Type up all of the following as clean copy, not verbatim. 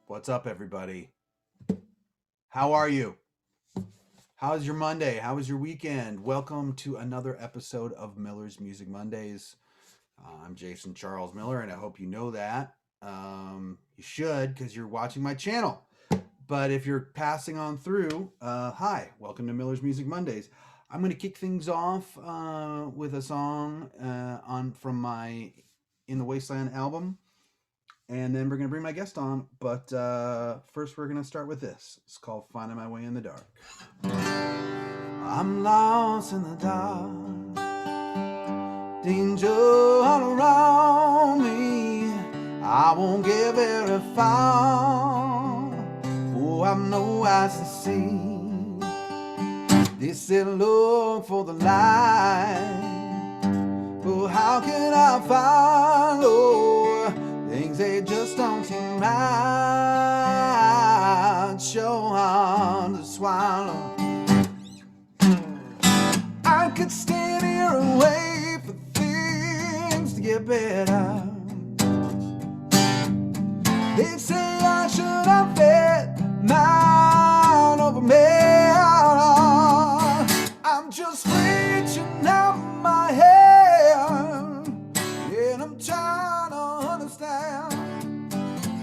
What's up, everybody? How are you? How's your Monday? How was your weekend? Welcome to another episode of Miller's Music Mondays. I'm Jason Charles Miller, and I hope you know that. You should, because you're watching my channel. But if you're passing on through, hi, welcome to Miller's Music Mondays. I'm going to kick things off with a song on from my In the Wasteland album. And then we're going to bring my guest on. But first, we're going to start with this. It's called Finding My Way in the Dark. I'm lost in the dark, danger all around me. I won't get very far, oh, I've no eyes to see. They said look for the light, but how can I follow things they just don't seem right? So hard to swallow. I could stand here and wait for things to get better. They say I should have bet mine over me. I'm just reaching out my hand, and I'm trying to understand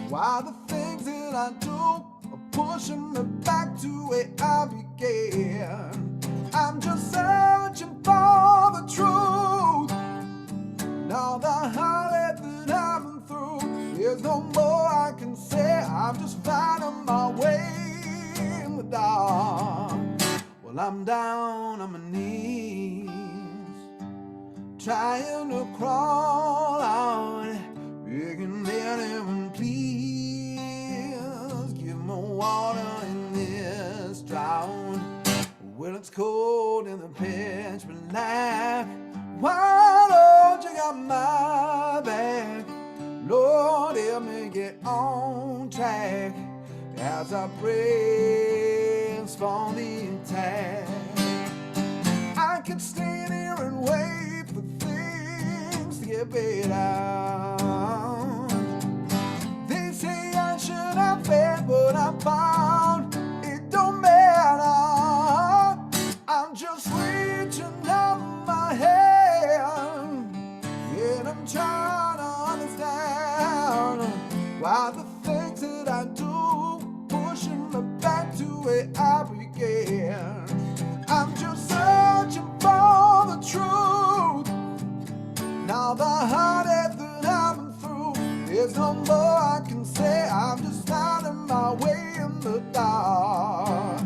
why the things that I do are pushing me back to where I began. I'm just searching for the truth. Now the heartache that I've been through, there's no more I can say. I'm just finding my way in the dark. Well, I'm down on my knees, trying to crawl out, begging anyone, please give me water in this drought. Well, it's cold in the pitch black. Why don't you got my back? Lord, help me get on track as I brace for the attack. I could stand here and wait for things to get better. They say I should have faith, but I found it don't matter. I'm just reaching out my hand, and I'm trying to understand why the things that I do pushing me back to where I began. I'm just searching for the truth. Now the heartache that I've been through, there's no more I can say. I'm just finding my way in the dark.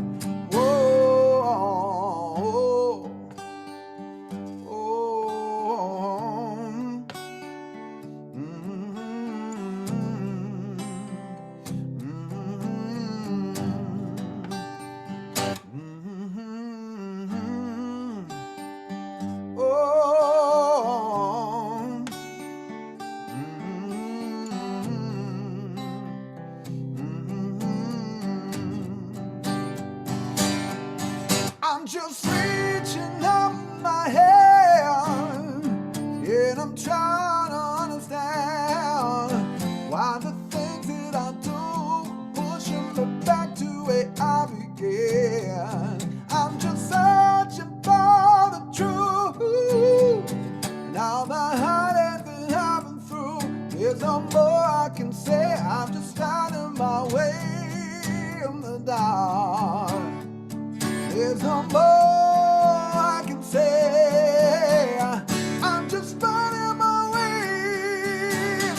I'm just reaching out my hand, and I'm trying to understand why the things that I do pushing me back to where I began. I'm just searching for the truth. Now the heartache that I've been through, there's no more I can say. I'm just finding my way in the dark. There's no more I can say. I'm just finding my way in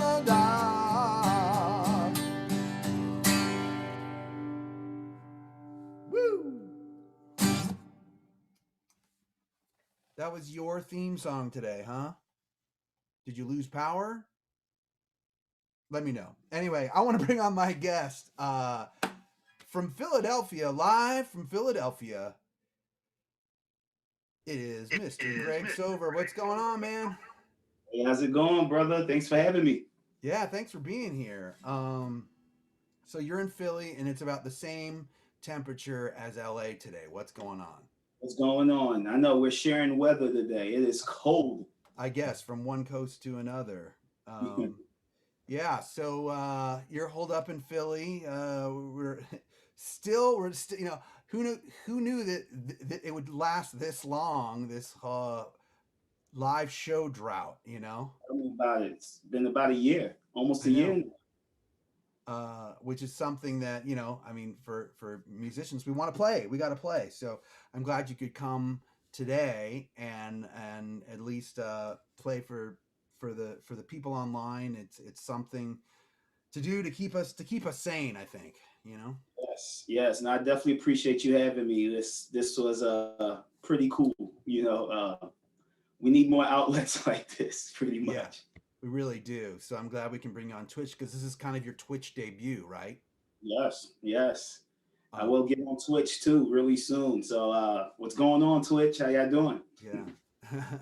the dark. Woo! That was your theme song today, huh? Did you lose power? Let me know. Anyway, I want to bring on my guest from Philadelphia, live from Philadelphia. It is Mr. Greg Sover. What's going on, man? Hey, how's it going, brother? Thanks for having me. Yeah, thanks for being here. So you're in Philly, and it's about the same temperature as LA today. What's going on? What's going on? I know we're sharing weather today. It is cold. I guess from one coast to another. Yeah, so you're holed up in Philly. We're still, who knew that it would last this long, this live show drought. Tell me about it. It's been about a year, almost I a year know. now. Which is something that I mean, for musicians, we want to play. We got to play. So I'm glad you could come today and at least play for the people online. It's something to do to keep us sane. I think Yes, yes, and I definitely appreciate you having me. This was pretty cool. We need more outlets like this, pretty Yeah, much. we really do. So I'm glad we can bring you on Twitch because this is kind of your Twitch debut, right? Yes, yes. I Um, will get on Twitch too really soon. So what's going on, Twitch? How y'all doing? yeah.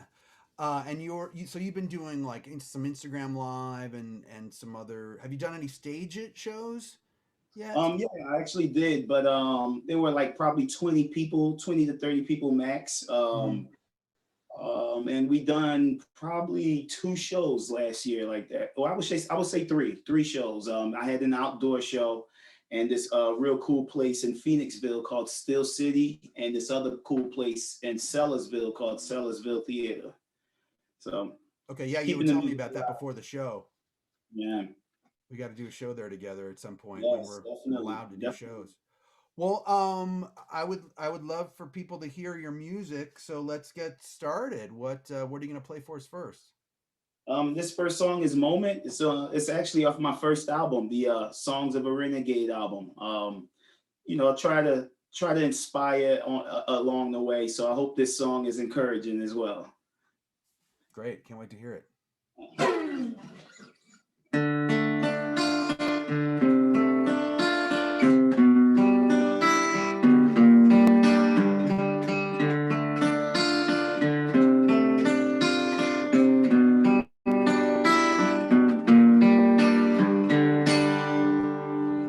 And so you've been doing like some Instagram live and some other. Have you done any stage shows yet? Yeah, I actually did, but there were like probably 20 people, 20 to 30 people max. Hmm. And we done probably two shows last year like that. Or I would say three shows. I had an outdoor show and this real cool place in Phoenixville called Still City, and this other cool place in Sellersville called Sellersville Theater. So Okay, yeah, you were keeping the telling me music about that alive. before the show. Yeah. We got to do a show there together at some point when Yes, we're definitely. allowed to do Definitely. shows. Well, I would love for people to hear your music. So let's get started. What are you gonna play for us first? This first song is Moment. It's actually off my first album, the Songs of a Renegade album. I try to inspire along the way. So I hope this song is encouraging as well. Great, can't wait to hear it.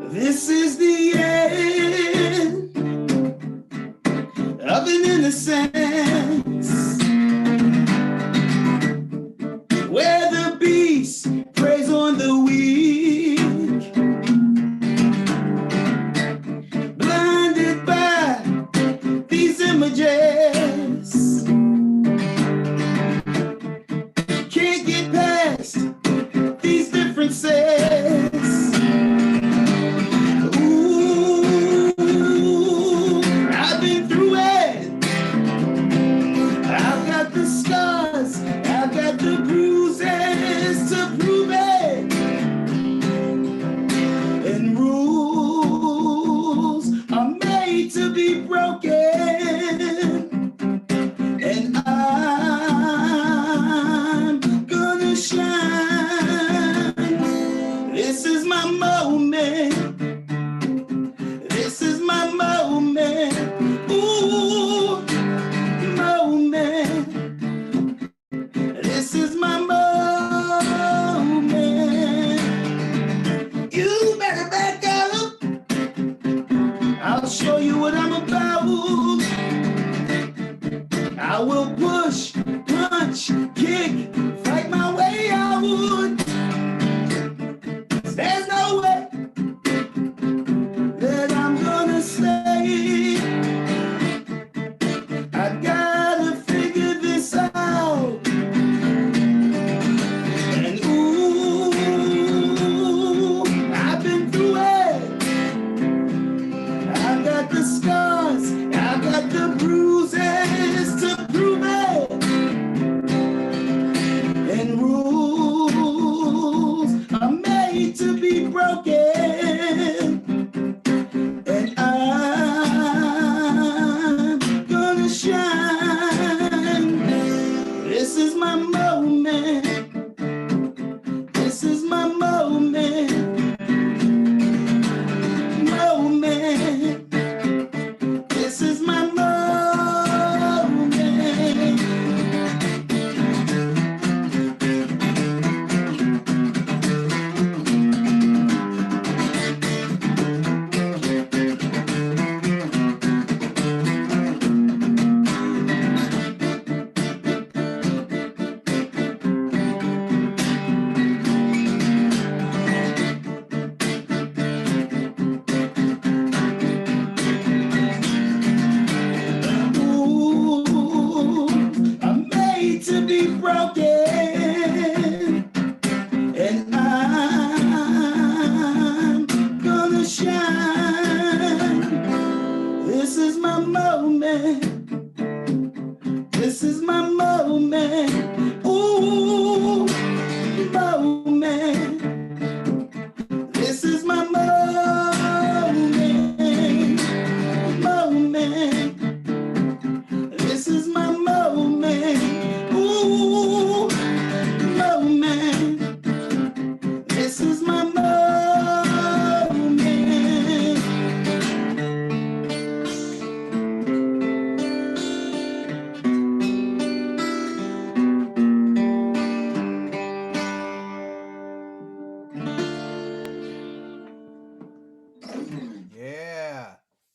This is the end of an innocence where the beast preys on the weak, blinded by these images, can't get past these differences. Ooh, I've been through it. I've got the scars, I've got the bruises to prove it. And rules are made to be broken. And I'm gonna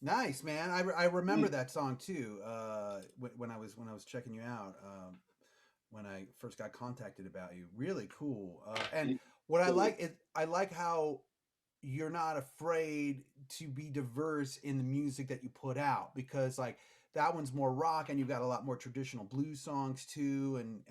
Nice, man. I remember that song too. When I was checking you out, when I first got contacted about you, really cool. And what I like is I like how you're not afraid to be diverse in the music that you put out, because like that one's more rock and you've got a lot more traditional blues songs too, and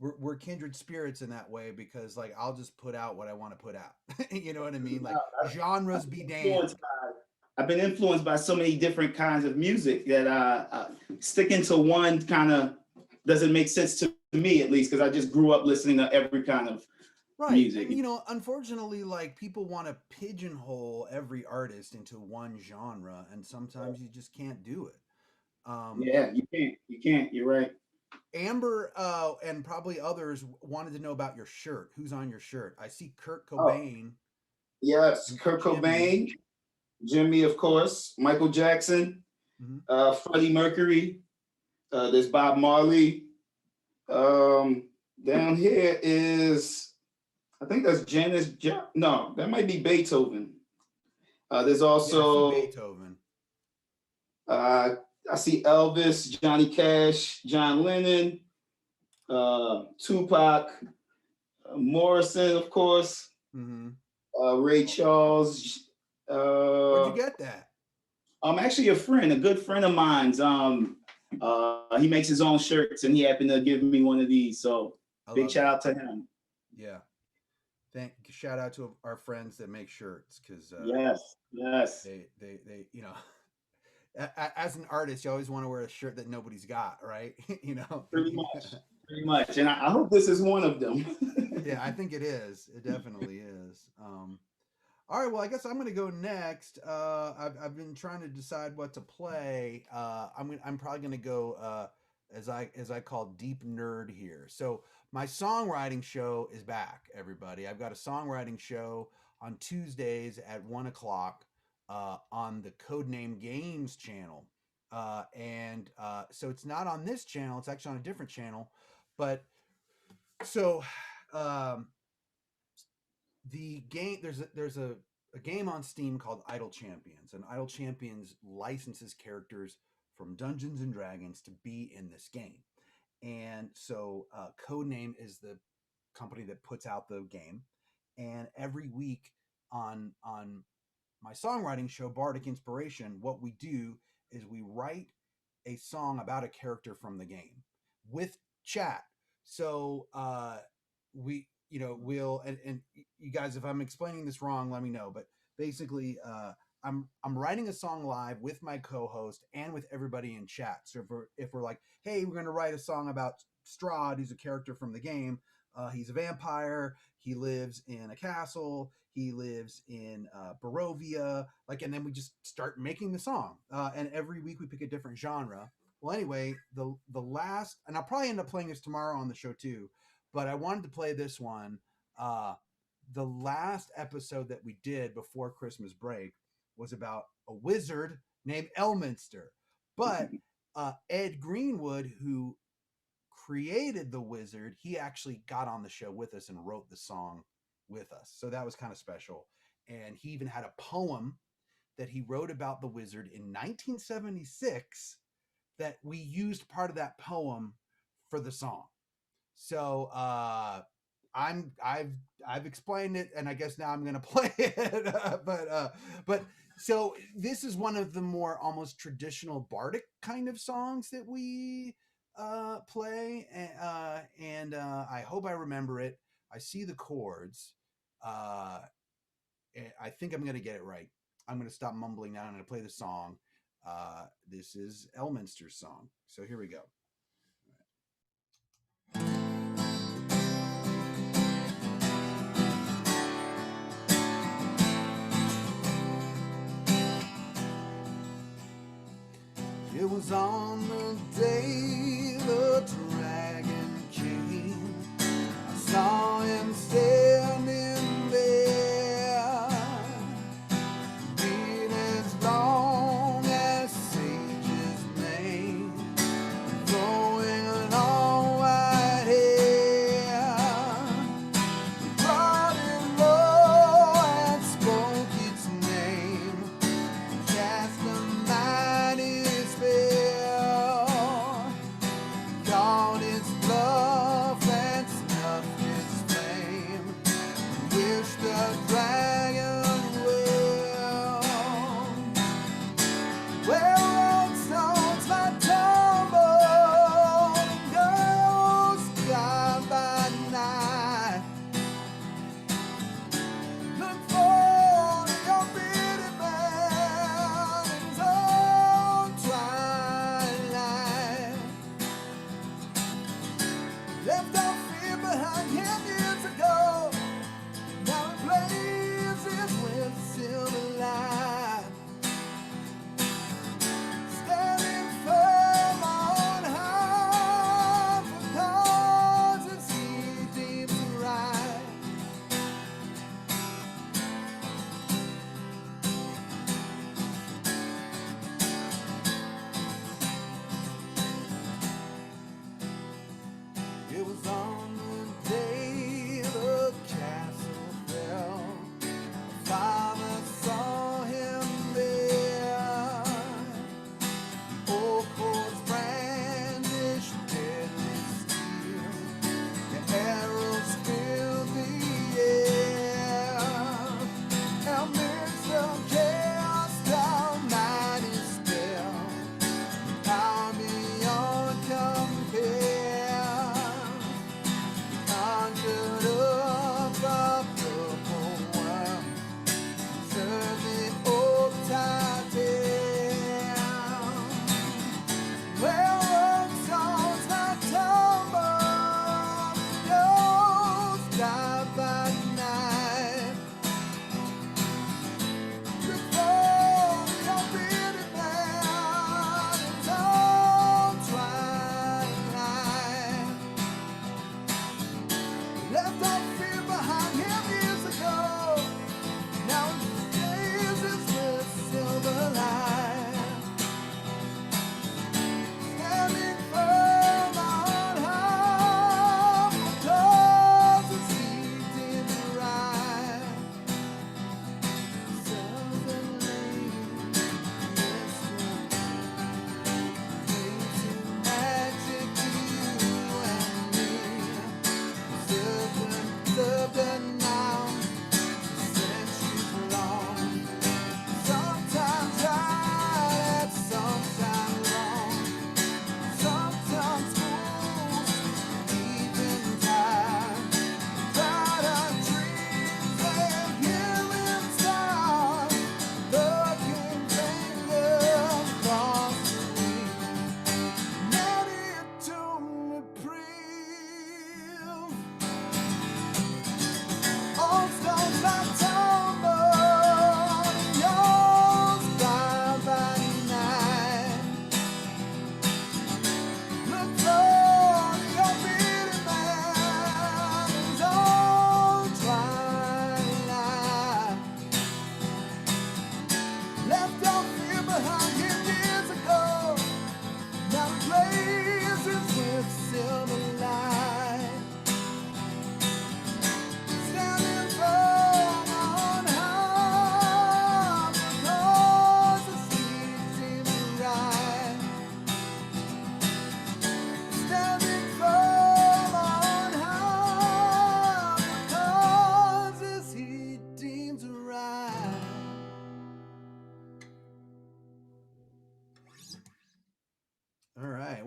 we're kindred spirits in that way, because like I'll just put out what I want to put out. You know what I mean? Like I've genres been be influenced damned. I've been influenced by so many different kinds of music that sticking to one kind of doesn't make sense to me, at least, because I just grew up listening to every kind of Right. music. And unfortunately, like people want to pigeonhole every artist into one genre, and sometimes you just can't do it. Um, Yeah, you can't. You're right. Amber and probably others wanted to know about your shirt. Who's on your shirt? I see Kurt Oh, Cobain yes, and Kurt Jimmy. Cobain, Jimmy, of course, Michael Jackson, Hmm. Freddie Mercury. There's Bob Marley. Um, Down here is, I think that's No, that might be Beethoven. There's Yeah, I see also, Beethoven. uh, I see Elvis, Johnny Cash, John Lennon, Tupac, Morrison, of course, Hmm. Ray Charles. Where'd you Uh, get that? I'm actually a good friend of mine's. He makes his own shirts, and he happened to give me one of these. So I big love shout that. out to him. Yeah. Shout out to our friends that make shirts, because Yes, yes, they as an artist, you always want to wear a shirt that nobody's got, right? you know. pretty much, pretty much. And I hope this is one of them. Yeah, I think it is. It definitely is. All right, well, I guess I'm going to go next. I've been trying to decide what to play. I'm probably going to go as I call deep nerd here. So my songwriting show is back, everybody. I've got a songwriting show on Tuesdays at 1 o'clock on the Codename Games channel, and so it's not on this channel. It's actually on a different channel, but so. Um, the game there's a game on Steam called Idle Champions, and Idle Champions licenses characters from Dungeons and Dragons to be in this game. And so Codename is the company that puts out the game. And every week on my songwriting show, Bardic Inspiration, what we do is we write a song about a character from the game with chat. So we, we'll and you guys, if I'm explaining this wrong, let me know. But basically, I'm writing a song live with my co-host and with everybody in chat. So if we're like, hey, we're going to write a song about Strahd, who's a character from the game. He's a vampire. He lives in a castle. He lives in Barovia. Like, and then we just start making the song. And every week we pick a different genre. Well, anyway, the last, and I'll probably end up playing this tomorrow on the show too, but I wanted to play this one. The last episode that we did before Christmas break was about a wizard named Elminster. But Ed Greenwood, who created the wizard, he actually got on the show with us and wrote the song with us. So that was kind of special. And he even had a poem that he wrote about the wizard in 1976 that we used part of that poem for the song. So I've explained it, and I guess now I'm gonna play it. But so this is one of the more almost traditional bardic kind of songs that we play, and I hope I remember it. I see the chords. Uh, I think I'm gonna get it right. I'm gonna stop mumbling now. I'm gonna play the song. This is Elminster's song. So here we go. It was on the day the dragon came. I saw him standing there, being as long as Sage's mane, flowing long white hair. He brought him low and spoke its name.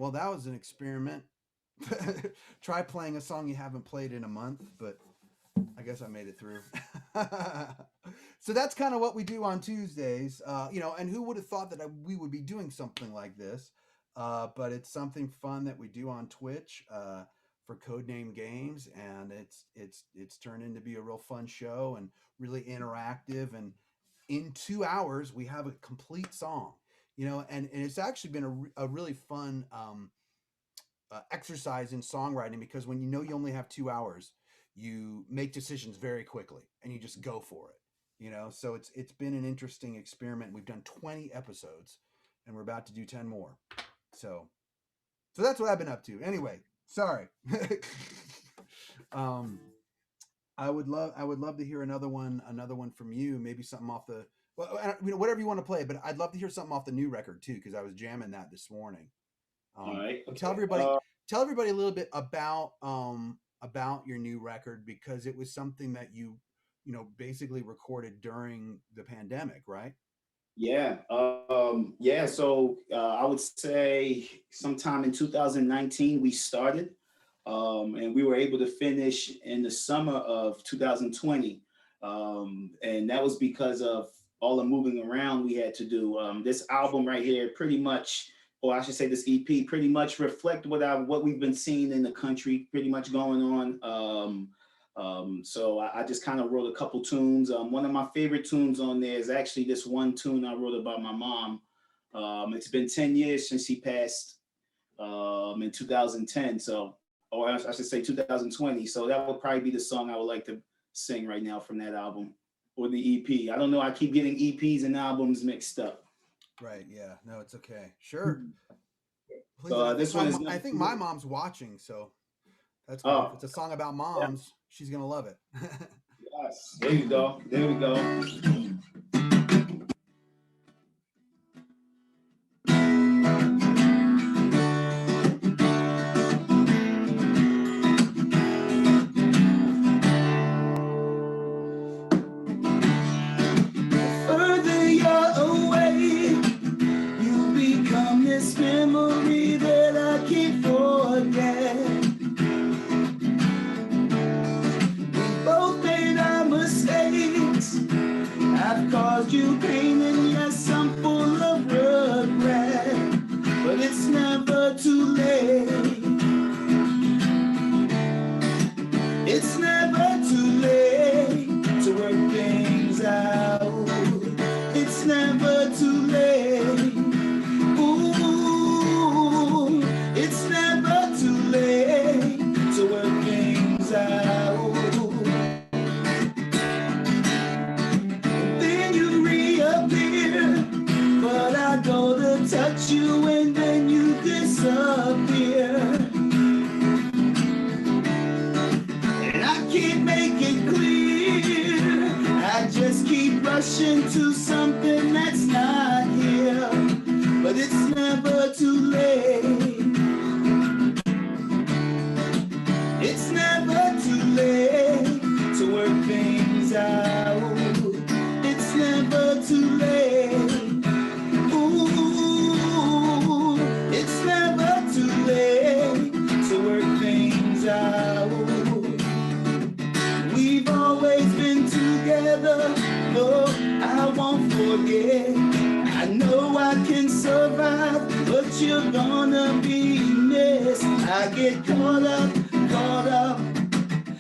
Well, that was an experiment. Try playing a song you haven't played in a month, but I guess I made it through. So that's kind of what we do on Tuesdays. And who would have thought that we would be doing something like this? But it's something fun that we do on Twitch for Codename Games, and it's turned into be a real fun show and really interactive. And in 2 hours, we have a complete song. And it's actually been a really fun exercise in songwriting, because when you only have 2 hours, you make decisions very quickly and you just go for it. So it's been an interesting experiment. We've done 20 episodes and we're about to do 10 more. So that's what I've been up to. Anyway, sorry. I would love to hear another one from you. Maybe something off the whatever you want to play. But I'd love to hear something off the new record too, because I was jamming that this morning. All right. Okay. Tell everybody a little bit about your new record, because it was something that you basically recorded during the pandemic, right? Yeah. Yeah. So I would say sometime in 2019 we started, and we were able to finish in the summer of 2020, and that was because of all the moving around we had to do. This album right here, pretty much, or I should say, this EP, pretty much reflect what we've been seeing in the country, pretty much going on. So I just kind of wrote a couple tunes. One of my favorite tunes on there is actually this one tune I wrote about my mom. It's been 10 years since she passed in 2010. So, or I should say 2020. So that would probably be the song I would like to sing right now from that album, or the EP. I don't know. I keep getting EPs and albums mixed up. Right. Yeah. No, it's okay. Sure. Please, So this one is. I think my mom's watching, so that's good. Oh, If it's a song about moms, yeah, she's gonna love it. Yes. There you go. There we go. You pain, and yes, I'm full of regret, but it's never too late. It's never too late to work things out. It's never too late. Ooh, it's never too late to work things out. Go to touch you and then you disappear, and I can't make it clear. I just keep rushing to something that's not here, but it's never too late. It's never too late to work things out. It's never too late. It's never too late to work things out. We've always been together, no, I won't forget. I know I can survive, but you're gonna be missed. I get caught up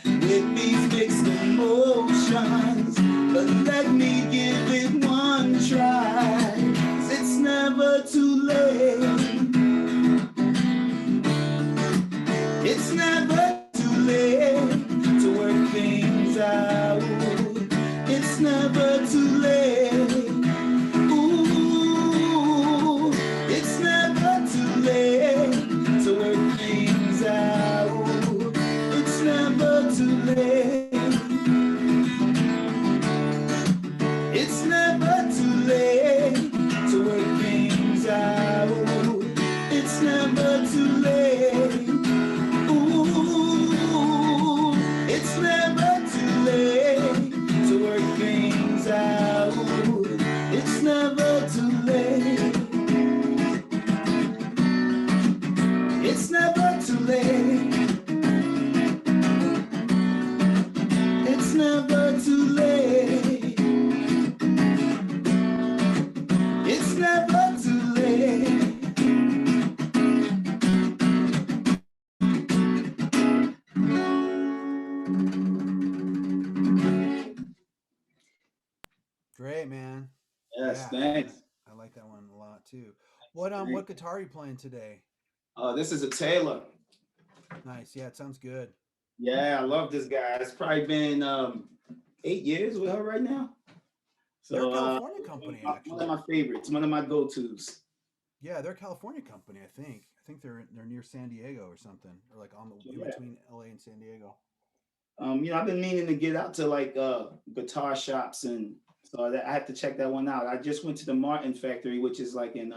with these mixed emotions, but let me give it one try. It's never too late. It's never too late to work things out. It's never too late. Ooh, it's never too late to work things out. great, man. Yes, Yeah, thanks. I like that one a lot too. What guitar are you playing today? This is a Taylor. Nice. Yeah, it sounds good. Yeah, I love this guy. It's probably been 8 years with her right now. They're a So California company, one of actually. my favorites, one of my go-tos. Yeah, they're a California company, I think. I think they're near San Diego or something, or like on the in Yeah. between LA and San Diego. I've been meaning to get out to like guitar shops, and so that I have to check that one out. I just went to the Martin factory, which is like in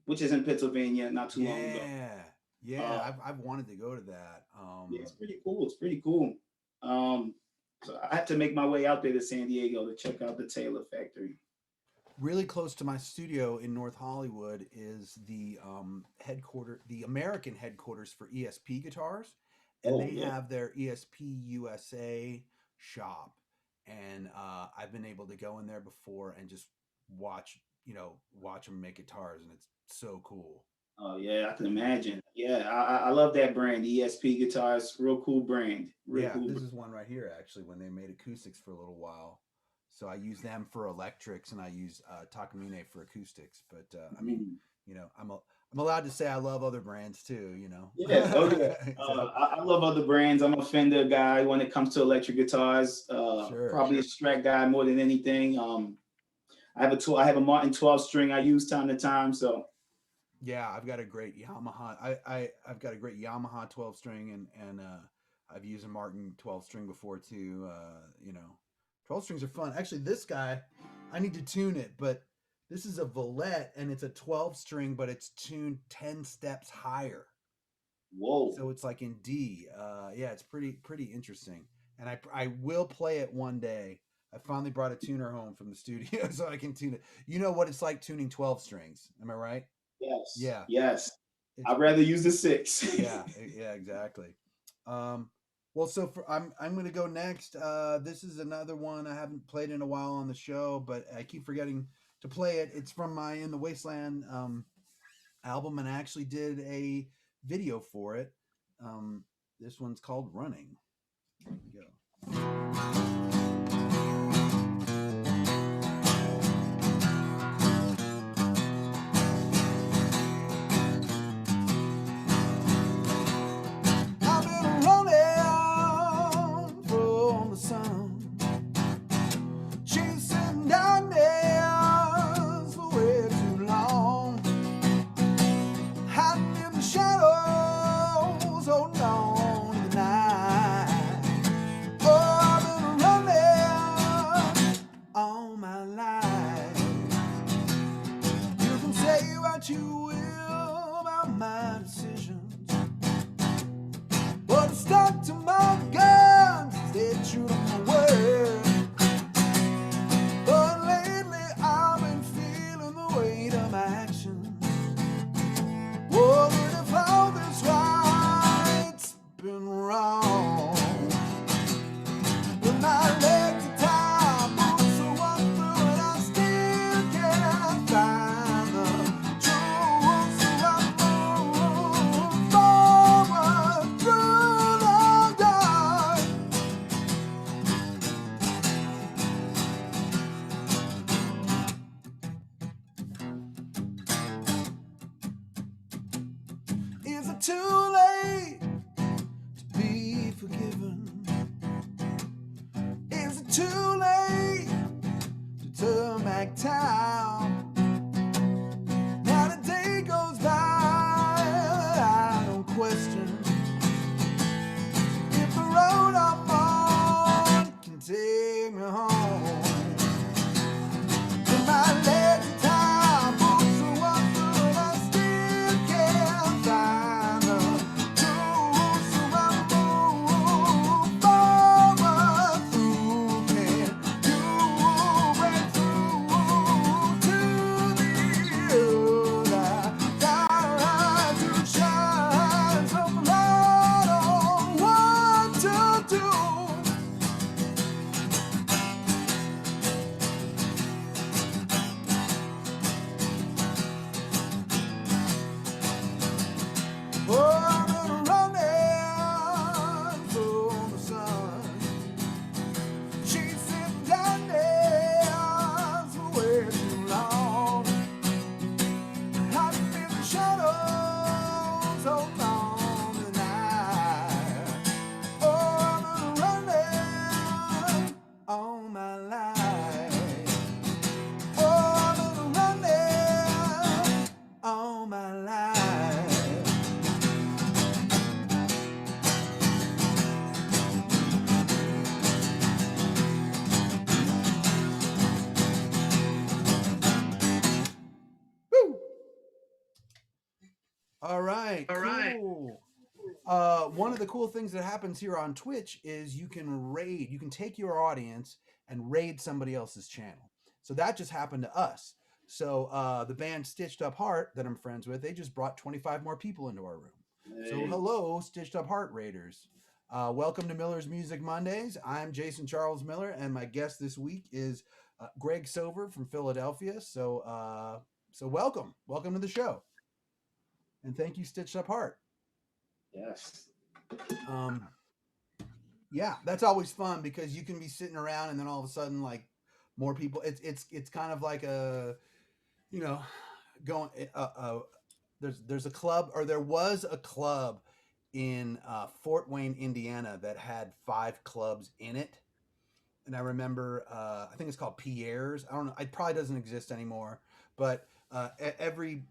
which is in Pennsylvania, not too long ago. Yeah, Uh, yeah. I've wanted to go to that. yeah, it's pretty cool. It's pretty cool. Um, so I have to make my way out there to San Diego to check out the Taylor factory. Really close to my studio in North Hollywood is the American headquarters for ESP guitars, and Oh they yeah. have their ESP USA shop. And I've been able to go in there before and just watch, watch them make guitars, and it's so cool. Oh yeah, I can imagine. Yeah, I love that brand, ESP guitars. Real cool brand. Real Yeah, cool. this is one right here actually when they made acoustics for a little while. So I use them for electrics, and I use Takamine for acoustics. But I mean, Mhm. I'm allowed to say I love other brands too. Yeah, oh yeah. So, I love other brands. I'm a Fender guy when it comes to electric guitars. sure. Probably a Strat guy more than anything. I have a Martin 12 string I use time to time. So Yeah, I've got a great Yamaha. I've got a great Yamaha 12 string, and I've used a Martin 12 string before too. 12 strings are fun. Actually, this guy, I need to tune it, but this is a Valette, and it's a 12 string, but it's tuned 10 steps higher. whoa. So it's like in D. Yeah, it's pretty interesting. And I will play it one day. I finally brought a tuner home from the studio so I can tune it. You know what it's like tuning 12 strings. Am I right? Yes. Yeah. Yes. It's I'd rather use the six. yeah, exactly. Well, so I'm going to go next. This is another one I haven't played in a while on the show, but I keep forgetting to play it. It's from my In the Wasteland album, and I actually did a video for it. This one's called Running. Here we go. I've been running from the sun, chasing darkness for way too long, hiding in the shadows, holding on to the night. Oh, I've been running all my life. You can say what you will about my decisions, but I stuck to my guns, stayed true to my word. But lately I've been feeling the weight of my actions. Oh, but if all this right's been wrong, but my legs are tired, boots are worn through, and I still can't find the truth. So I move forward through the dark. Is it too late to be forgiven? Is it too late to turn back time? Now the day goes by, I don't question if the road I'm on can take me home. But my legs are tired, boots are worn through, and I still can't find the truth. So I move forward through, can you break through to All right, cool. One of the cool things that happens here on Twitch is you can raid. You can take your audience and raid somebody else's channel. So that just happened to us. So the band Stitched Up Heart that I'm friends with, they just brought 25 more people into our room. So Hey. hello, Stitched Up Heart Raiders. Welcome to Miller's Music Mondays. I'm Jason Charles Miller, and my guest this week is Greg Sover from Philadelphia. So welcome to the show, and thank you, Stitched Up Heart. Yes. Yeah, that's always fun because you can be sitting around and then all of a sudden, like, more people. It's kind of like a, you know, going. There's a club, or there was a club in Fort Wayne, Indiana, that had 5 clubs in it, and I remember I think it's called Pierre's. I don't know. It probably doesn't exist anymore, but every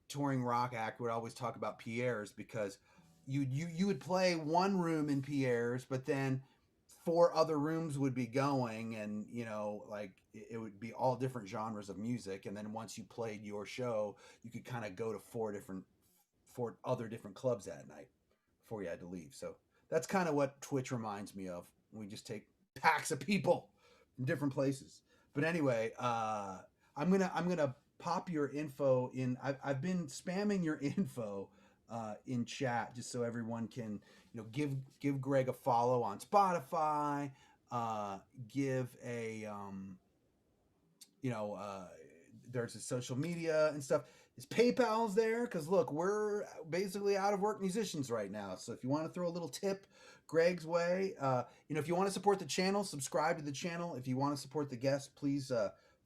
touring rock act would always talk about Pierre's because you would play one room in Pierre's, but then 4 other rooms would be going, and like it would be all different genres of music, and then once you played your show, you could kind of go to 4 other different clubs that night before you had to leave. So that's kind of what Twitch reminds me of. We just take packs of people from different places. But anyway, I'm gonna pop your info in. I've been spamming your info in chat just so everyone can give Greg a follow on Spotify. Give a there's his social media and stuff. His PayPal's there because look, we're basically out of work musicians right now. So if you want to throw a little tip Greg's way, if you want to support the channel, subscribe to the channel. If you want to support the guests, please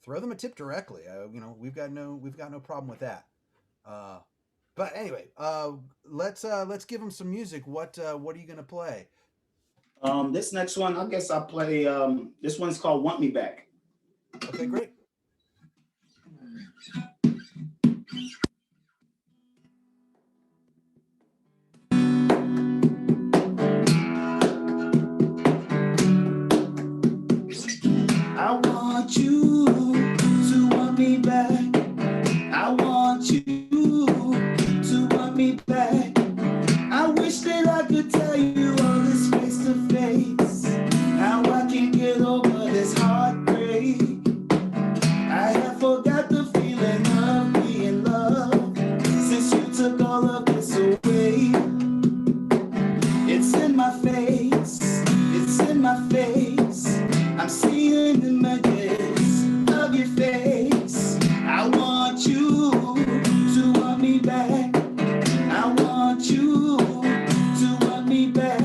throw them a tip directly. We've got no problem with that. But anyway, let's give them some music. What are you gonna play? This next one, I guess I'll play. This one's called "Want Me Back." Okay, great. I want you to want me back. I want you to want me back. I wish that I could tell you all this face to face. How I can get over this heartbreak. I have forgot the feeling of being loved since you took all of this away. It's in my face. It's in my face. I'm seeing images of your face. I want you to want me back. I want you to want me back.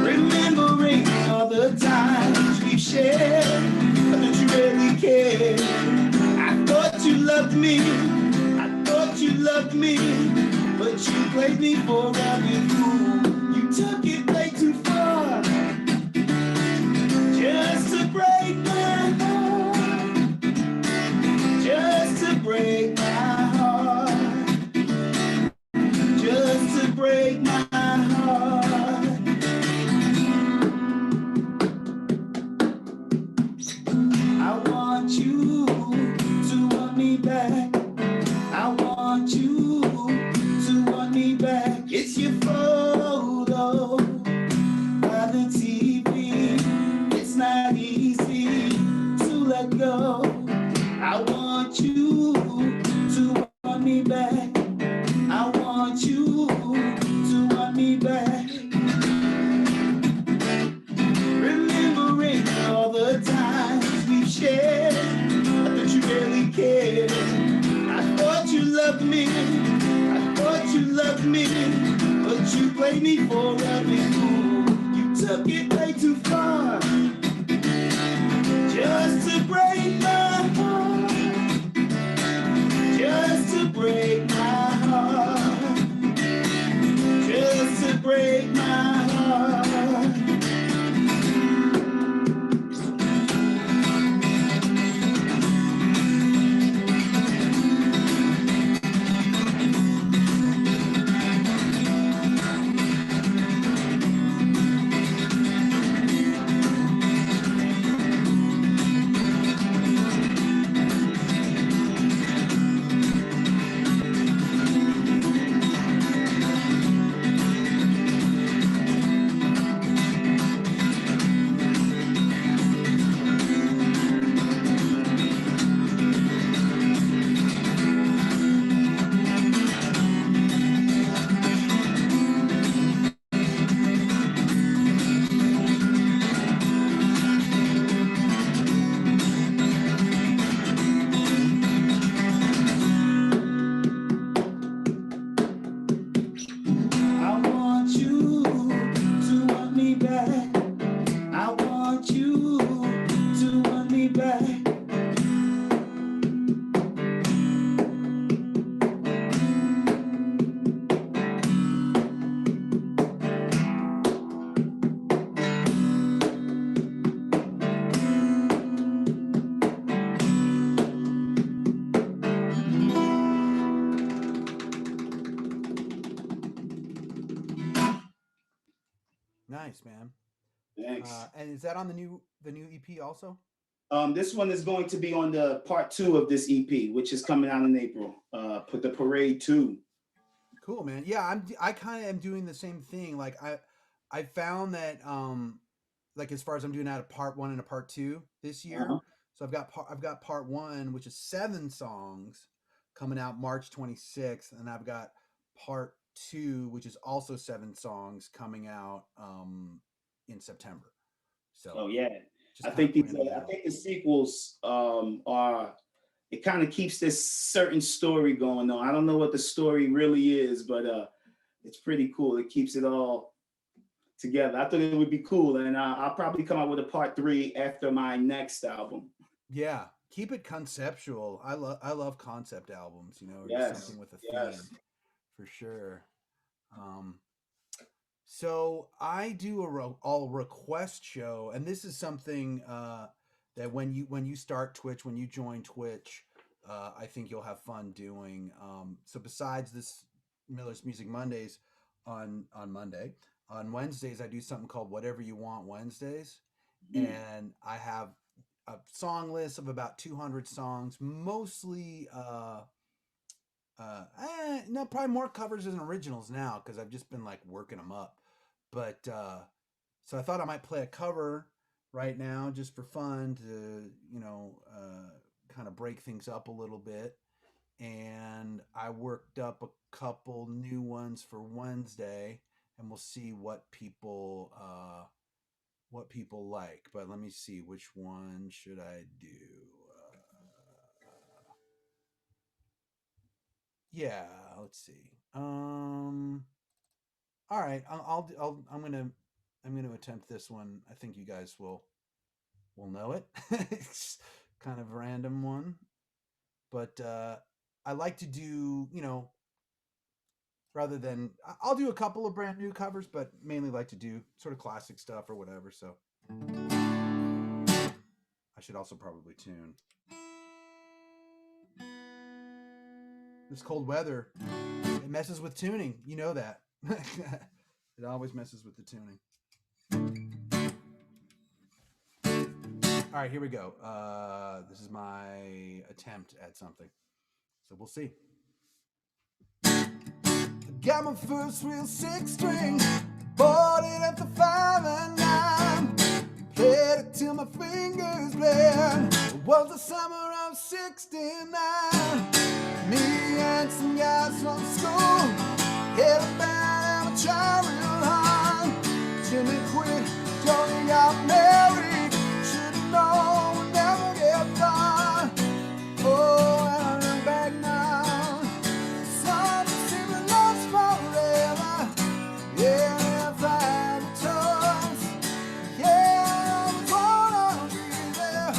Remembering all the times we've shared, that you really cared. I thought you loved me. I thought you loved me, but you played me for a fool. You took it way too far, just to break my heart, just to break my heart, just to break my heart. I want you to want me back. I want you to want me back. It's your photo by the TV. It's not easy to let go. I want you to want me back. I want you to want me back. Remembering all the times we've shared, I thought you really cared. I thought you loved me. I thought you loved me, but you played me for a fool. You took it way too far, just to break my heart, just to break my heart, just to break my heart. Nice, man. Thanks. And is that on the new EP also? This one is going to be on the part 2 of this EP, which is coming out in April. Put the Parade 2. Cool, man. Yeah, I kind of am doing the same thing. Like I found that like as far as I'm doing out of part 1 and a part 2 this year. Uh-huh. So I've got part 1, which is 7 songs, coming out March 26th, and I've got part 2, which is also 7 songs, coming out in September. So Oh yeah. just I kind think of these putting them I out. think the sequels are, it kind of keeps this certain story going on. I don't know what the story really is, but it's pretty cool. It keeps it all together. I thought it would be cool, and I'll probably come out with a part 3 after my next album. Yeah, keep it conceptual. I love concept albums, you know, or just Yes, something with a theme yes. for sure. Um, so I do a request show, and this is something that when you start Twitch, when you join Twitch, I think you'll have fun doing. So besides this Miller's Music Mondays on Monday, on Wednesdays I do something called Whatever You Want Wednesdays, Mm. and I have a song list of about 200 songs, mostly no, probably more covers than originals now because I've just been like working them up. But so I thought I might play a cover right now just for fun to, you know, kind of break things up a little bit. And I worked up a couple new ones for Wednesday, and we'll see what people like. But let me see, which one should I do? Yeah, let's see. All right, I'm gonna attempt this one. I think you guys will know it. It's kind of a random one, but I like to do, you know, rather than I'll do a couple of brand new covers, but mainly like to do sort of classic stuff or whatever. So I should also probably tune. This cold weather, it messes with tuning. You know that. It always messes with the tuning. All right, here we go. This is my attempt at something. So we'll see. Got my first real 6-string, bought it at the 5 and 9. Played it till my fingers bled. It was the summer of '69. Me and some guys from school hit a band amateur real hard. Jimmy quit, Johnny got married. Should've known we'd never get far. Oh, and I look back now. Some seem to last forever. Yeah, if I had a choice. Yeah, I was born to be there.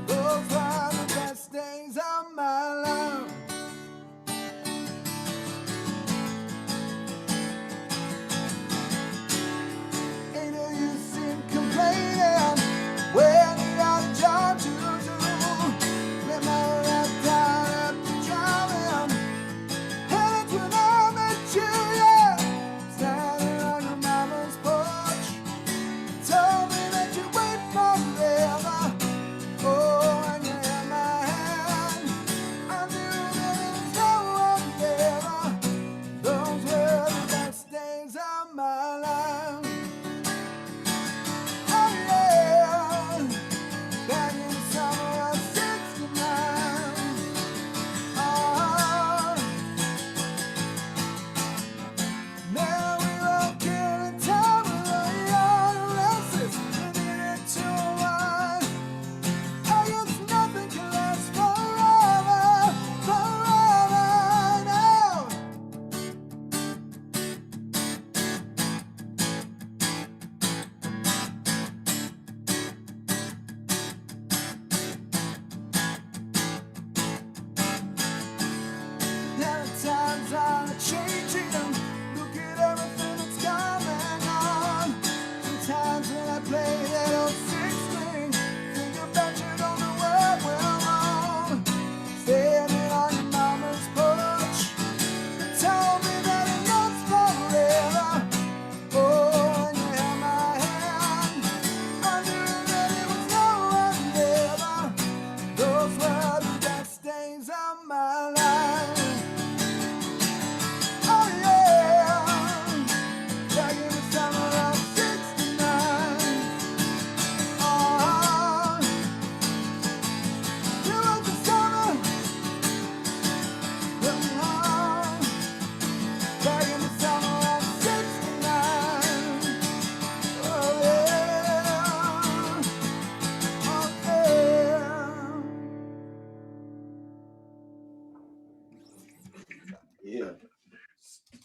Those were the best days of my life. Ain't no use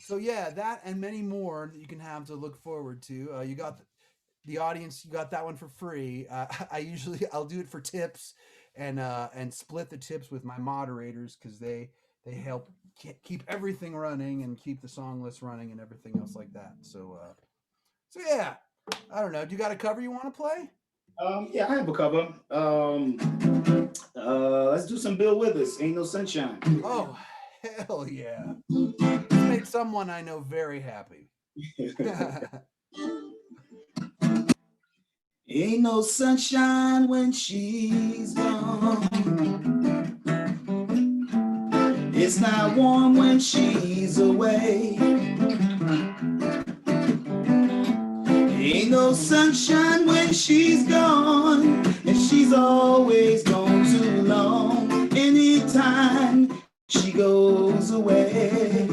So yeah, that and many more that you can have to look forward to. You got the audience, you got that one for free. I'll do it for tips and split the tips with my moderators because they help keep everything running and keep the song list running and everything else like that. So yeah, I don't know. Do you got a cover you want to play? Yeah, I have a cover. Let's do some Bill Withers. Ain't no sunshine. Oh, hell yeah! This made someone I know very happy. Ain't no sunshine when she's gone. It's not warm when she's away. Ain't no sunshine when she's gone, and she's always gone too long. Anytime she goes away,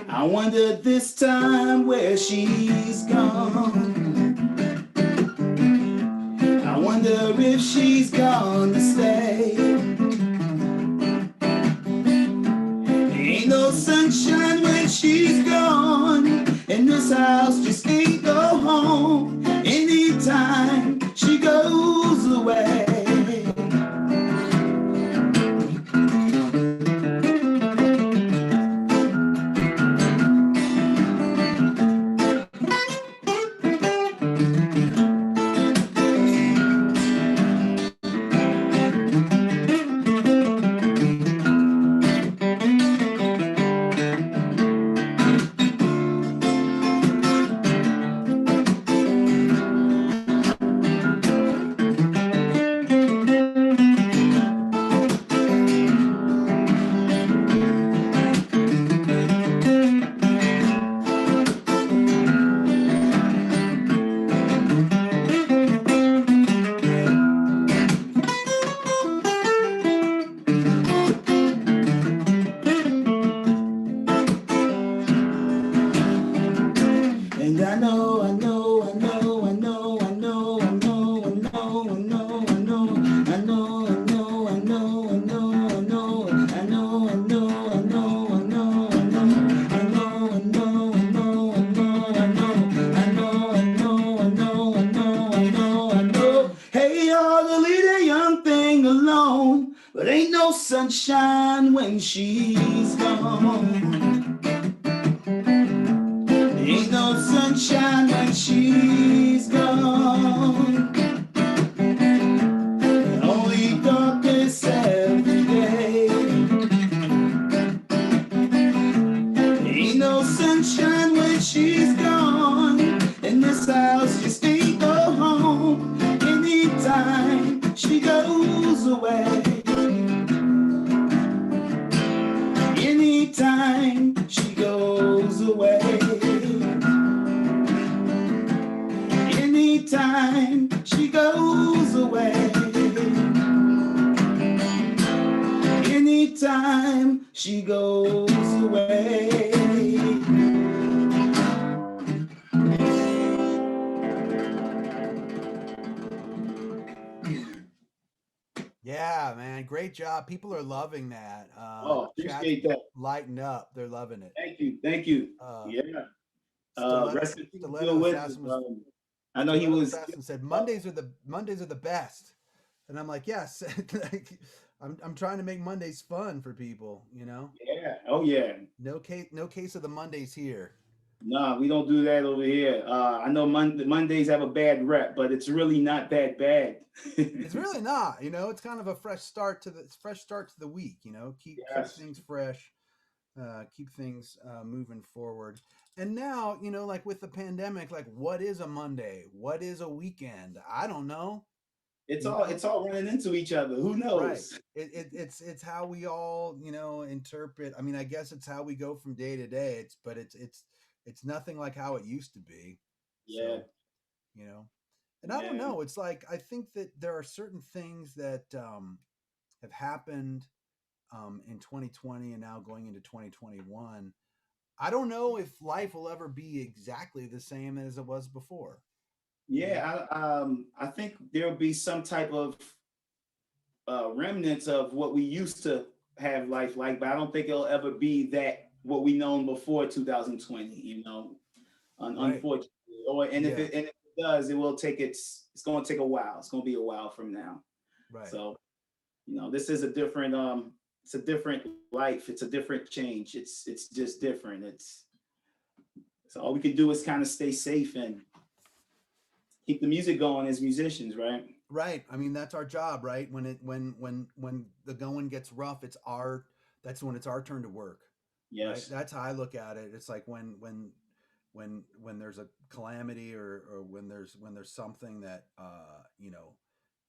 I wonder this time where she's gone. I wonder if she's gonna stay. Ain't no sunshine when she's gone, and this house just ain't no home. Anytime she goes away. Sunshine when she's gone. Ain't no sunshine when she's gone. Only darkness every day. Ain't no sunshine when she's gone, and this house just ain't no home. Anytime she goes away. Anytime she goes away. Anytime she goes away. Anytime she goes away. Yeah, man, great job. People are loving that. Appreciate that. Lighten up. They're loving it. Thank you. Yeah. Rest in peace, Bill Withers. I know he was. Assassin said Mondays are the best, and I'm like, yes. I'm trying to make Mondays fun for people. You know. Yeah. Oh yeah. No case of the Mondays here. No, we don't do that over here. I know Mondays have a bad rep, but it's really not that bad. It's really not. You know, it's kind of a fresh start to the week. You know, keep things fresh, keep things moving forward. And now, you know, like with the pandemic, like what is a Monday? What is a weekend? I don't know. It's all running into each other. Who knows? Right. It's how we all, you know, interpret. I mean, I guess it's how we go from day to day. It's nothing like how it used to be. Yeah. So, you know, and I don't know. It's like I think that there are certain things that have happened in 2020 and now going into 2021. I don't know if life will ever be exactly the same as it was before. Yeah, I think there'll be some type of remnants of what we used to have life like, but I don't think it'll ever be that what we known before 2020. Right. Unfortunately. Or Yeah. and if it does, it will take it's going to take a while. It's going to be a while from now. Right. So this is a different it's a different life. It's a different change. It's just different. It's so all we can do is kind of stay safe and keep the music going as musicians, right? Right. I mean, that's our job, right? When the going gets rough, that's when it's our turn to work, right? Yes. That's how I look at it. It's like when there's a calamity, or when there's something that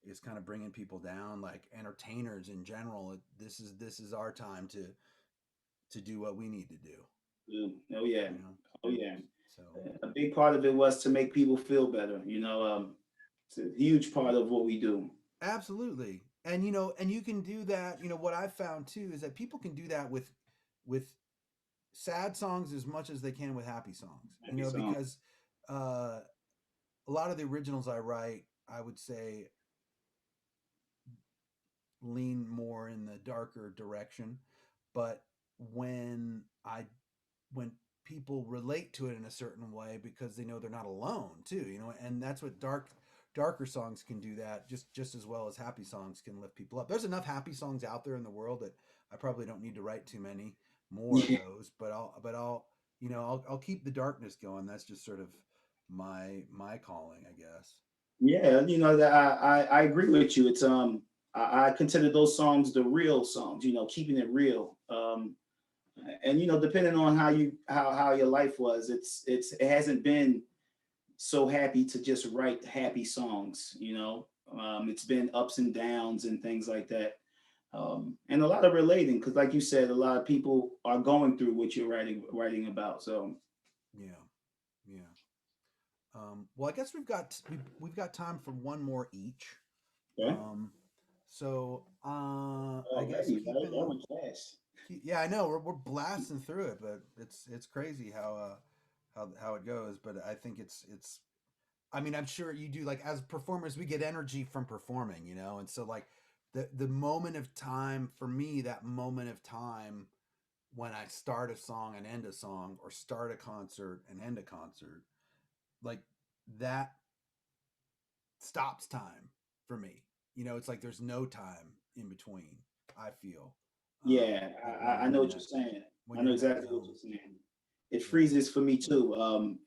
is kind of bringing people down, like entertainers in general. This is our time to do what we need to do. Oh yeah. You know. Oh yeah. So A big part of it was to make people feel better. It's a huge part of what we do. absolutely, and you can do that. What I've found too is that people can do that with sad songs as much as they can with happy songs. Happy song. Because uh, a lot of the originals I write, I would say, lean more in the darker direction. But when I when people relate to it in a certain way because they know they're not alone too, and that's what darker songs can do, that just as well as happy songs can lift people up. There's enough happy songs out there in the world that I probably don't need to write too many more of those, but I'll keep the darkness going. That's just sort of my calling, I guess. Yeah, that I agree with you. It's I consider those songs the real songs. Keeping it real. And depending on how your life was, it hasn't been so happy to just write happy songs. It's been ups and downs and things like that. And a lot of relating, because like you said, a lot of people are going through what you're writing about. So Yeah, yeah. Well, I guess we've got time for one more each. okay, Um, so I guess already that went fast. yeah, I know we're blasting through it, but it's crazy how it goes. But I think it's. I mean, I'm sure you do. Like, as performers, we get energy from performing, and so, like, the moment of time for me, that moment of time when I start a song and end a song, or start a concert and end a concert, like, that stops time for me. It's like there's no time in between. I feel, Yeah, I know when what you're saying. I you're know in that exactly what zone. you're saying. It Yeah, freezes for me too.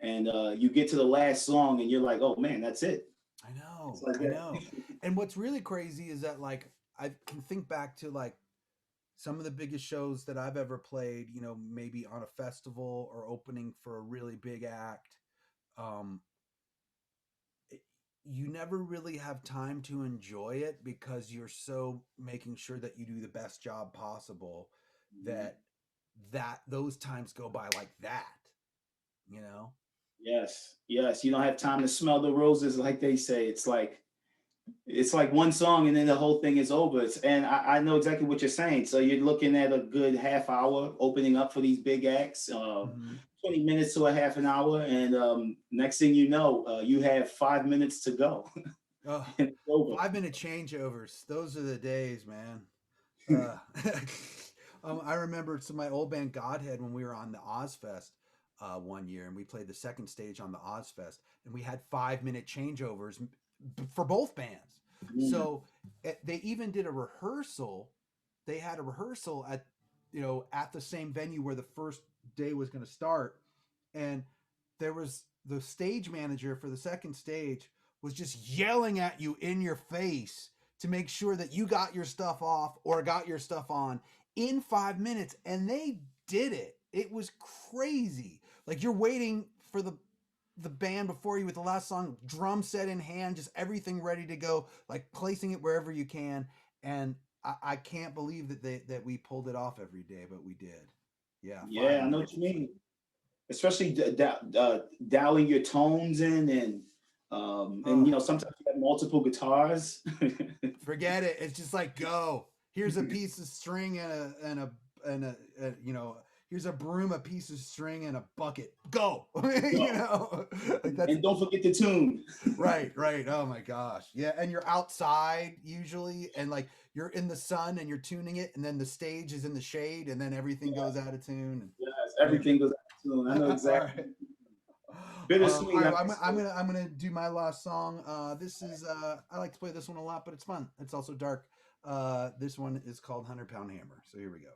And you get to the last song and you're like, oh man, that's it. I It's know, like I that. know. And what's really crazy is that, like, I can think back to, like, some of the biggest shows that I've ever played. Maybe on a festival or opening for a really big act. Um, you never really have time to enjoy it because you're so making sure that you do the best job possible, Mhm. that those times go by like that, you know Yes, yes. You don't have time to smell the roses, like they say. It's like one song and then the whole thing is over. And I know exactly what you're saying. So you're looking at a good half hour opening up for these big acts, mm-hmm. 20 minutes to a half an hour. And next thing you know, you have 5 minutes to go. Oh, And it's over. 5 minute changeovers, those are the days, man. uh I remember, so my old band Godhead, when we were on the Ozfest one year, and we played the second stage on the Ozfest, and we had 5 minute changeovers for both bands. Mm, So they even did a rehearsal. They had a rehearsal at the same venue where the first day was going to start, and there was the stage manager for the second stage was just yelling at you in your face to make sure that you got your stuff off or got your stuff on in 5 minutes, and they did it. It was crazy. Like, you're waiting for the band before you with the last song, drum set in hand, just everything ready to go, like placing it wherever you can. And I can't believe that we pulled it off every day, but we did. Yeah, yeah, five I know what you minutes. mean. Especially dialing your tones in and Oh, sometimes you have multiple guitars. forget it. It's just like, go. Here's a piece of string and a here's here's a broom, a piece of string, and a bucket. Go. Go. Like that's And don't forget the tune. right, right. Oh my gosh. Yeah, and you're outside usually, and like you're in the sun and you're tuning it, and then the stage is in the shade, and then everything goes out of tune. Yes, Yeah. everything goes out of tune. I know All exactly. right. All Bittersweet. right, I'm gonna do my last song. This is I like to play this one a lot, but it's fun. It's also dark. This one is called 100 Pound Hammer. So here we go.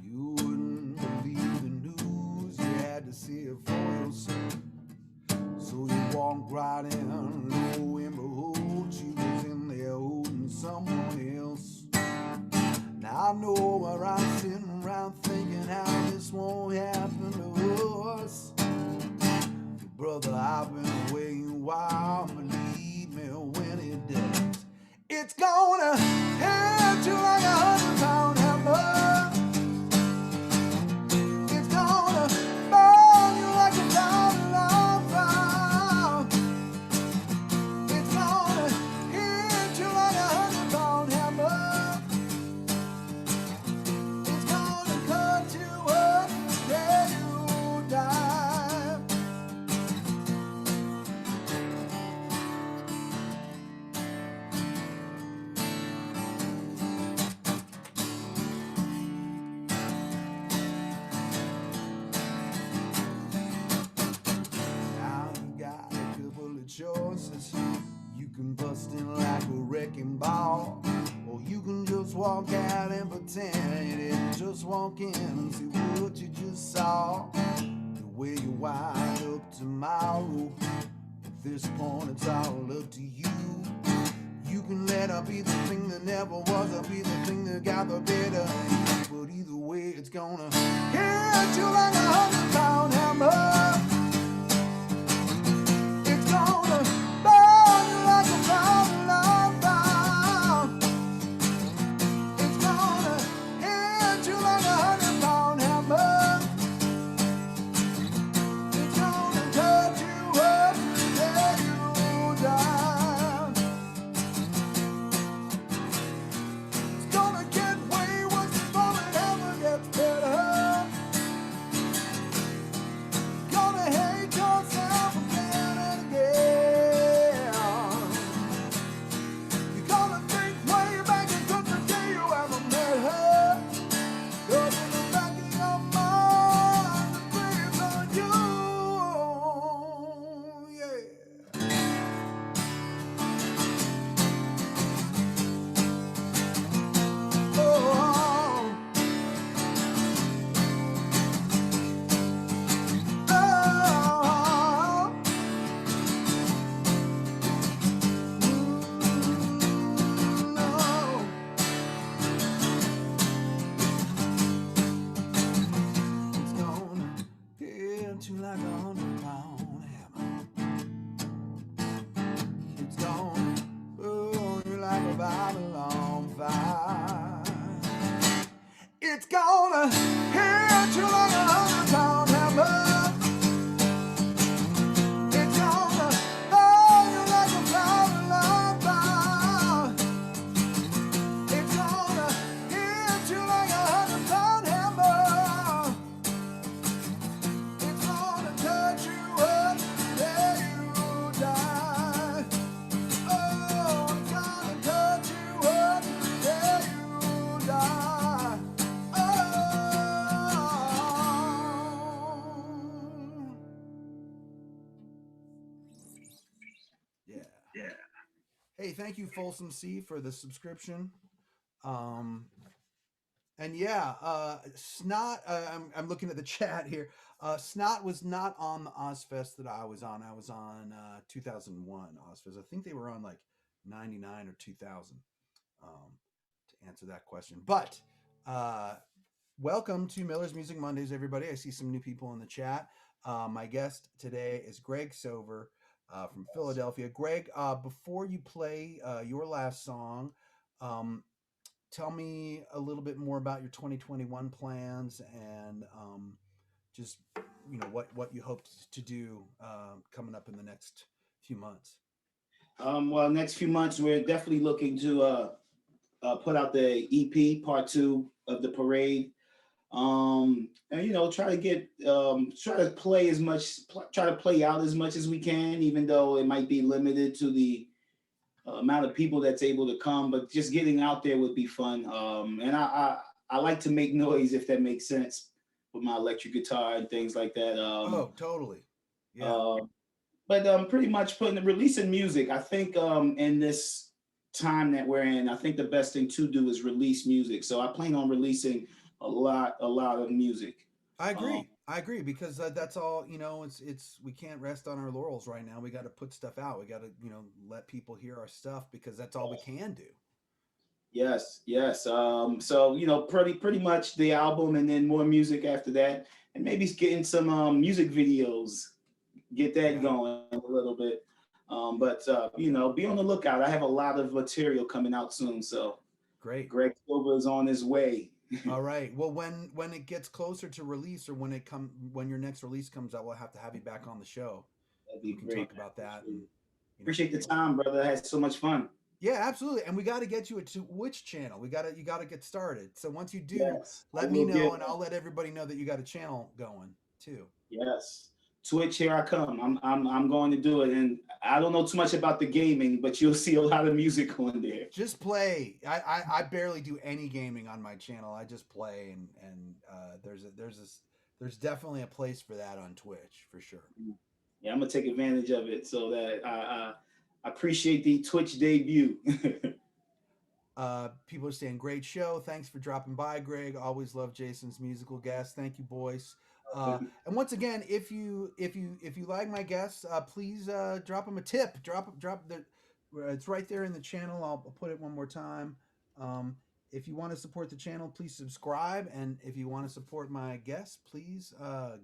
You wouldn't believe the news, you had to see it for yourself. So you walked right in, lo and behold, she was in there holding someone else. Now I know where I'm sitting around thinking how this won't happen to us. Brother, I've been waiting a while, believe me when it does. It's gonna hit you like 100 Pound hammer. It's gonna burn you like a diamond on fire. It's gonna hit you like 100 Pound hammer. It's gonna cut you up till you die. Now you got a couple of choices. You can bust in like a wrecking ball, or you can just walk out and pretend you didn't just walk in and see what you just saw. The way you wind up tomorrow, at this point it's all up to you. You can let her be the thing that never was, or be the thing that got the better. But either way, it's gonna hit you like 100 Pound hammer. It's gonna burn you like a diamond on fire. It's gonna hit you like 100 Pound hammer. It's gonna cut you up till you die. It's gonna get way worse before it ever gets better. Gonna hate yourself again and again. You're gonna think way back into the day you ever met her. 'Cause in the back of your mind, the blame's on you. Yeah. Oh, oh, no. It's gonna hit you like 100 Pound hammer. It's gonna burn you like a Bible on fire. It's gonna hit you like 100 Pound hammer. It's gonna burn you like a Bible on fire. It's gonna hit you like 100 Pound hammer. It's gonna cut you up till you die. Oh, it's gonna cut you up till you die. Oh. Yeah. Hey, thank you, Folsom C, for the subscription. Um, and yeah, Snot. I'm looking at the chat here. Snot was not on the Ozfest that I was on. I was on 2001 Ozfest. I think they were on like 99 or 2000. To answer that question, but welcome to Miller's Music Mondays, everybody. I see some new people in the chat. My guest today is Greg Sover from Philadelphia. Greg, before you play your last song, um, tell me a little bit more about your 2021 plans and just, what you hope to do coming up in the next few months. Well, next few months, we're definitely looking to put out the EP part 2 of the parade. And try to get try to play as much, try to play out as much as we can, even though it might be limited to the amount of people that's able to come. But just getting out there would be fun. And I like to make noise, if that makes sense, with my electric guitar and things like that. Oh, totally. Yeah. But pretty much releasing music. I think in this time that we're in, I think the best thing to do is release music. So I plan on releasing a lot of music. I agree because that's all, it's we can't rest on our laurels right now. We got to put stuff out. We got to, let people hear our stuff because that's all we can do. Yes. So pretty much the album, and then more music after that, and maybe getting some music videos, get that going a little bit. But be on the lookout. I have a lot of material coming out soon. So great. Greg Sover is on his way. All right. Well, when it gets closer to release, or when your next release comes out, we'll have to have you back on the show. That'd be great. Talk about that. And, appreciate the time, brother. I had so much fun. Yeah, absolutely. And we got to get you a Twitch channel. You got to get started. So once you do, let me know, and I'll let everybody know that you got a channel going too. Yes. Twitch, here I come. I'm going to do it, and I don't know too much about the gaming, but you'll see a lot of music on there. Just play. I barely do any gaming on my channel. I just play, and there's definitely a place for that on Twitch for sure. Yeah, I'm gonna take advantage of it, so that I appreciate the Twitch debut. People are saying great show. Thanks for dropping by, Greg. Always love Jason's musical guests. Thank you, boys. And once again, if you like my guests, please drop them a tip. Drop the. It's right there in the channel. I'll put it one more time. If you want to support the channel, please subscribe, and if you want to support my guests, please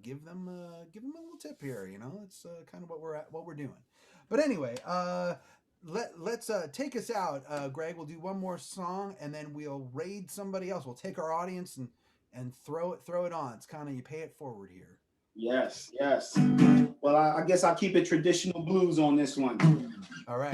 give them a little tip here. It's kind of what we're doing. But anyway, let's take us out, Greg. We'll do one more song, and then we'll raid somebody else. We'll take our audience and throw it on. It's kind of, you pay it forward here. Yes. Well, I guess I'll keep it traditional blues on this one. All right.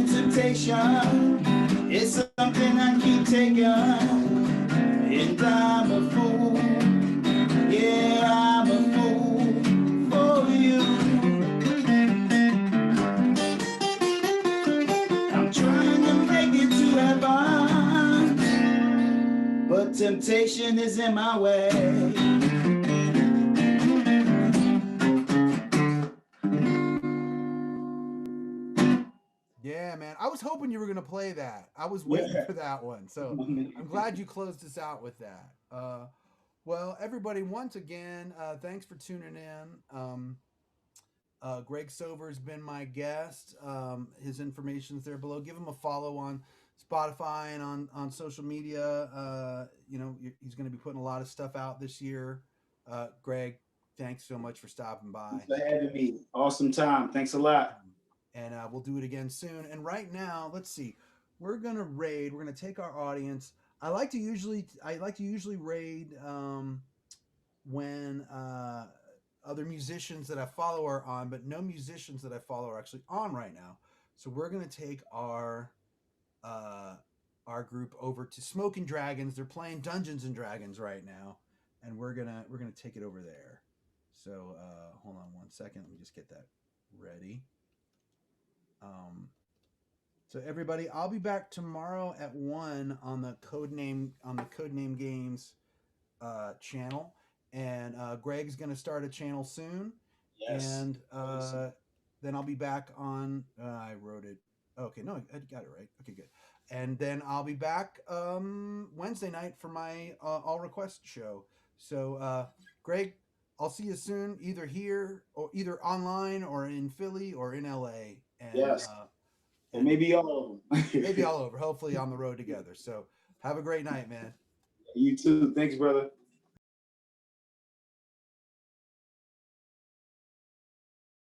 Temptation, It's something I keep taking, and I'm a fool. Yeah, I'm a fool for you. I'm trying to make it to heaven, but temptation is in my way. Yeah, man. I was hoping you were gonna play that. I was waiting for that one. So I'm glad you closed us out with that. Well, everybody, once again, thanks for tuning in. Greg Sover has been my guest. His information's there below. Give him a follow on Spotify and on social media. He's going to be putting a lot of stuff out this year. Greg, thanks so much for stopping by. Thanks for having me. Awesome time. Thanks a lot. And we'll do it again soon. And right now, let's see. We're gonna raid. We're gonna take our audience. I like to usually raid when other musicians that I follow are on, but no musicians that I follow are actually on right now. So we're gonna take our group over to Smoking Dragons. They're playing Dungeons and Dragons right now, and we're gonna take it over there. So hold on one second. Let me just get that ready. So everybody, I'll be back tomorrow at 1 on the Codename Games channel, and Greg's gonna start a channel soon. Yes. And then I'll be back on. I wrote it. Okay, no, I got it right. Okay, good. And then I'll be back Wednesday night for my All Request show. So Greg, I'll see you soon, either here or either online or in Philly or in LA. And, yes. Or maybe all of them. Maybe all over. Hopefully on the road together. So have a great night, man. You too. Thanks, brother.